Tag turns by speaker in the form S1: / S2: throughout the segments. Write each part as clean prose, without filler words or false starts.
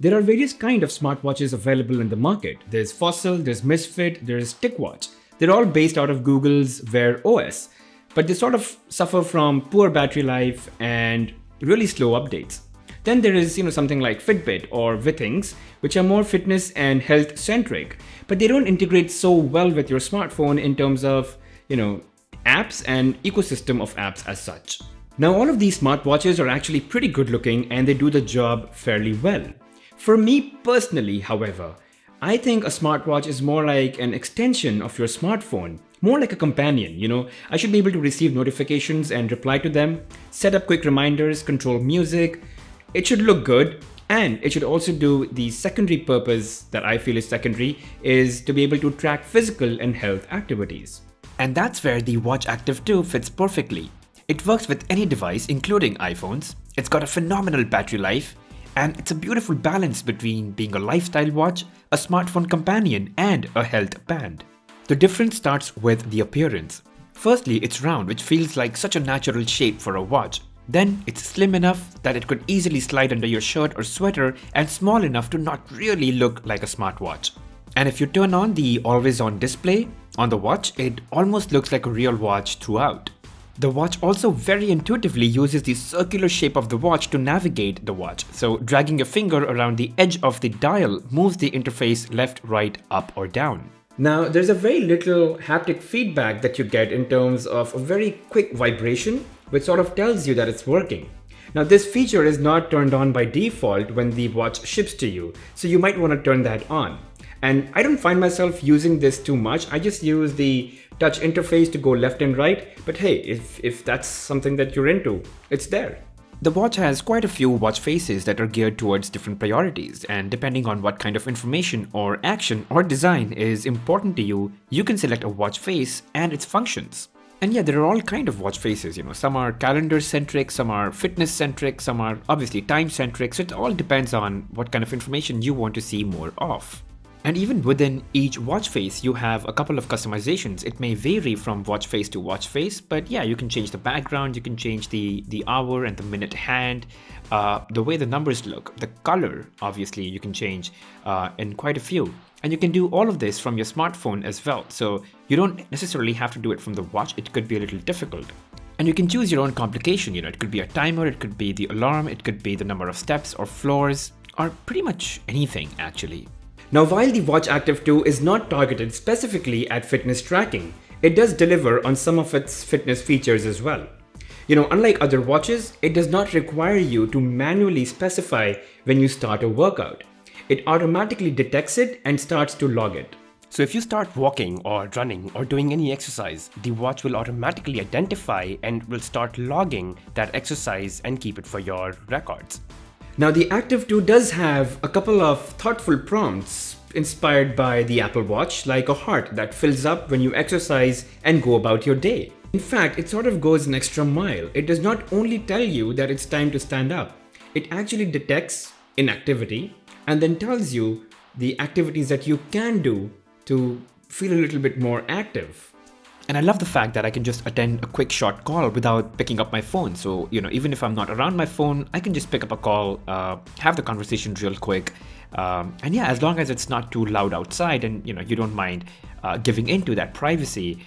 S1: There are various kind of smartwatches available in the market. There's Fossil, there's Misfit, there's TicWatch. They're all based out of Google's Wear OS, but they sort of suffer from poor battery life and really slow updates. Then there is, something like Fitbit or Withings, which are more fitness and health centric, but they don't integrate so well with your smartphone in terms of, apps and ecosystem of apps as such. Now, all of these smartwatches are actually pretty good looking and they do the job fairly well. For me personally, however, I think a smartwatch is more like an extension of your smartphone, more like a companion. I should be able to receive notifications and reply to them, set up quick reminders, control music. It should look good, and it should also do the secondary purpose that I feel is secondary, is to be able to track physical and health activities.
S2: And that's where the Watch Active 2 fits perfectly. It works with any device, including iPhones. It's got a phenomenal battery life, and it's a beautiful balance between being a lifestyle watch, a smartphone companion, and a health band. The difference starts with the appearance. Firstly, it's round, which feels like such a natural shape for a watch. Then, it's slim enough that it could easily slide under your shirt or sweater, and small enough to not really look like a smartwatch. And if you turn on the always-on display on the watch, it almost looks like a real watch throughout. The watch also very intuitively uses the circular shape of the watch to navigate the watch. So dragging your finger around the edge of the dial moves the interface left, right, up or down.
S1: Now, there's a very little haptic feedback that you get in terms of a very quick vibration, which sort of tells you that it's working. Now, this feature is not turned on by default when the watch ships to you, so you might want to turn that on. And I don't find myself using this too much. I just use the touch interface to go left and right. But hey, if that's something that you're into, it's there.
S2: The watch has quite a few watch faces that are geared towards different priorities, and depending on what kind of information or action or design is important to you, you can select a watch face and its functions. And yeah, there are all kind of watch faces, some are calendar centric, some are fitness centric, some are obviously time centric, so it all depends on what kind of information you want to see more of. And even within each watch face, you have a couple of customizations. It may vary from watch face to watch face, but yeah, you can change the background, you can change the hour and the minute hand, the way the numbers look, the color, obviously, you can change in quite a few. And you can do all of this from your smartphone as well. So you don't necessarily have to do it from the watch. It could be a little difficult. And you can choose your own complication. It could be a timer, it could be the alarm, it could be the number of steps or floors, or pretty much anything actually.
S1: Now, while the Watch Active 2 is not targeted specifically at fitness tracking, it does deliver on some of its fitness features as well. Unlike other watches, it does not require you to manually specify when you start a workout. It automatically detects it and starts to log it.
S3: So if you start walking or running or doing any exercise, the watch will automatically identify and will start logging that exercise and keep it for your records.
S1: Now, the Active 2 does have a couple of thoughtful prompts inspired by the Apple Watch, like a heart that fills up when you exercise and go about your day. In fact, it sort of goes an extra mile. It does not only tell you that it's time to stand up, it actually detects inactivity and then tells you the activities that you can do to feel a little bit more active.
S2: And I love the fact that I can just attend a quick short call without picking up my phone. So, even if I'm not around my phone, I can just pick up a call, have the conversation real quick. And yeah, as long as it's not too loud outside and, you don't mind giving into that privacy,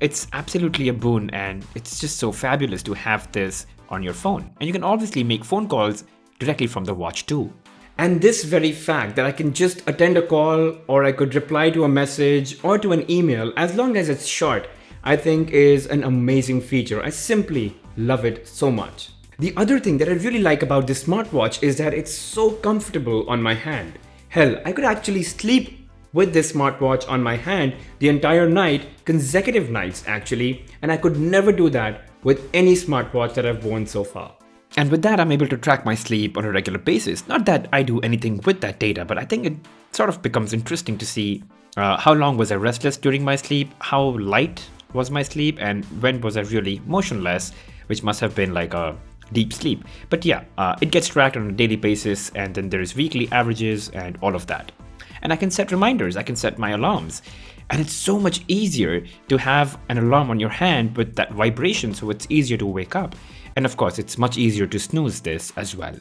S2: it's absolutely a boon. And it's just so fabulous to have this on your phone. And you can obviously make phone calls directly from the watch too.
S1: And this very fact that I can just attend a call or I could reply to a message or to an email, as long as it's short, I think is an amazing feature. I simply love it so much. The other thing that I really like about this smartwatch is that it's so comfortable on my hand. Hell, I could actually sleep with this smartwatch on my hand the entire night, consecutive nights actually, and I could never do that with any smartwatch that I've worn so far.
S2: And with that, I'm able to track my sleep on a regular basis. Not that I do anything with that data, but I think it sort of becomes interesting to see how long was I restless during my sleep, how light was my sleep, and when was I really motionless, which must have been like a deep sleep. But yeah, it gets tracked on a daily basis, and then there's weekly averages and all of that. And I can set reminders, I can set my alarms. And it's so much easier to have an alarm on your hand with that vibration, so it's easier to wake up. And of course, it's much easier to snooze this as well.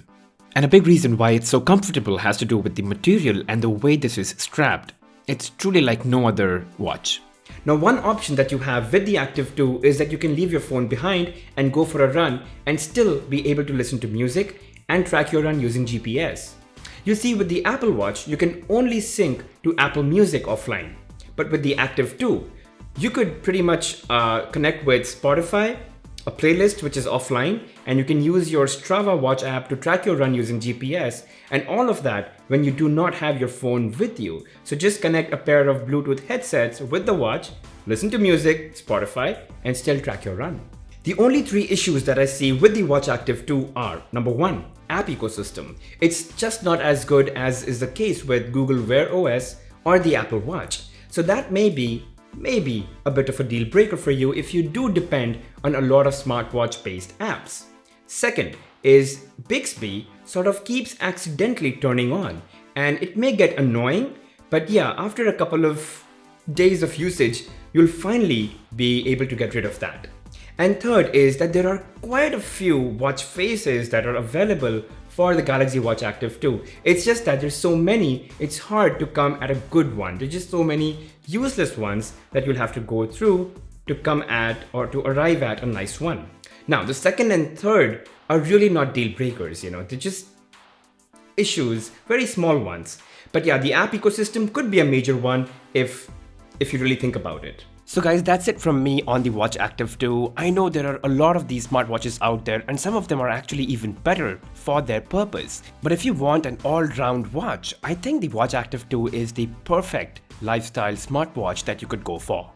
S2: And a big reason why it's so comfortable has to do with the material and the way this is strapped. It's truly like no other watch.
S1: Now, one option that you have with the Active 2 is that you can leave your phone behind and go for a run and still be able to listen to music and track your run using GPS. You see, with the Apple Watch, you can only sync to Apple Music offline. But with the Active 2, you could pretty much connect with Spotify, a playlist which is offline, and you can use your Strava watch app to track your run using GPS, and all of that when you do not have your phone with you. So just connect a pair of Bluetooth headsets with the watch, listen to music, Spotify, and still track your run. The only 3 issues that I see with the Watch Active 2 are: number 1, app ecosystem. It's just not as good as is the case with Google Wear OS or the Apple Watch. So that may be a bit of a deal breaker for you if you do depend on a lot of smartwatch-based apps. Second is Bixby sort of keeps accidentally turning on, and it may get annoying, but yeah, after a couple of days of usage, you'll finally be able to get rid of that. And third is that there are quite a few watch faces that are available for the Galaxy Watch Active 2. It's just that there's so many, it's hard to come at a good one. There's just so many useless ones that you'll have to go through to come at or to arrive at a nice one. Now, the second and third are really not deal breakers, they're just issues, very small ones. But yeah, the app ecosystem could be a major one if you really think about it.
S3: So guys, that's it from me on the Watch Active 2. I know there are a lot of these smartwatches out there, and some of them are actually even better for their purpose. But if you want an all-round watch, I think the Watch Active 2 is the perfect lifestyle smartwatch that you could go for.